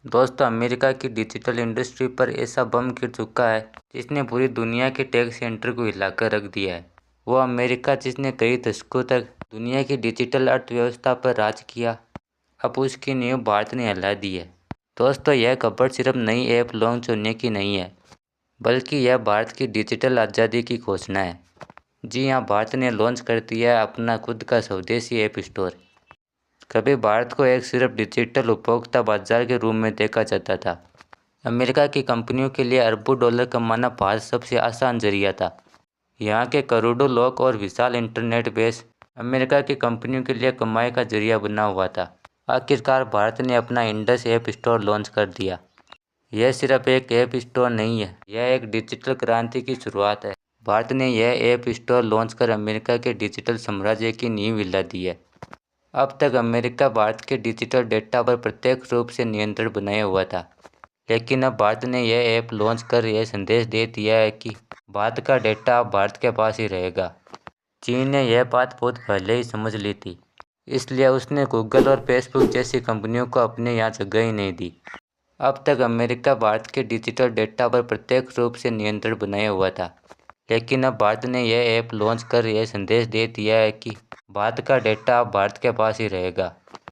दोस्तों, अमेरिका की digital industry पर ऐसा बम गिर चुका है जिसने पूरी दुनिया के टेक सेंटर को हिलाकर रख दिया है। वो अमेरिका जिसने कई दशकों तक दुनिया की डिजिटल अर्थव्यवस्था पर राज किया, अब उसकी नींव भारत ने हिला दी है। दोस्तों, यह खबर सिर्फ नई ऐप लॉन्च होने की नहीं है, बल्कि यह भारत की डिजिटल आज़ादी की घोषणा है। जी हाँ, भारत ने लॉन्च कर दिया है अपना खुद का स्वदेशी ऐप स्टोर। कभी भारत को एक सिर्फ डिजिटल उपभोक्ता बाजार के रूप में देखा जाता था। अमेरिका की कंपनियों के लिए अरबों डॉलर कमाना भारत सबसे आसान जरिया था। यहाँ के करोड़ों लोग और विशाल इंटरनेट बेस अमेरिका की कंपनियों के लिए कमाई का जरिया बना हुआ था। आखिरकार भारत ने अपना इंडस ऐप स्टोर लॉन्च कर दिया। यह सिर्फ एक ऐप स्टोर नहीं है, यह एक डिजिटल क्रांति की शुरुआत है। भारत ने यह ऐप स्टोर लॉन्च कर अमेरिका के डिजिटल साम्राज्य की नींव हिला दी है। अब तक अमेरिका भारत के डिजिटल डेटा पर प्रत्यक्ष रूप से नियंत्रण बनाए हुआ था, लेकिन अब भारत ने यह ऐप लॉन्च कर यह संदेश दे दिया है कि भारत का डेटा अब भारत के पास ही रहेगा। चीन ने यह बात बहुत पहले ही समझ ली थी, इसलिए उसने गूगल और फेसबुक जैसी कंपनियों को अपने यहाँ जगह ही नहीं दी। अब तक अमेरिका भारत के डिजिटल डेटा पर प्रत्यक्ष रूप से नियंत्रण बनाए हुआ था, लेकिन अब भारत ने यह ऐप लॉन्च कर यह संदेश दे दिया है कि भारत का डेटा अब भारत के पास ही रहेगा।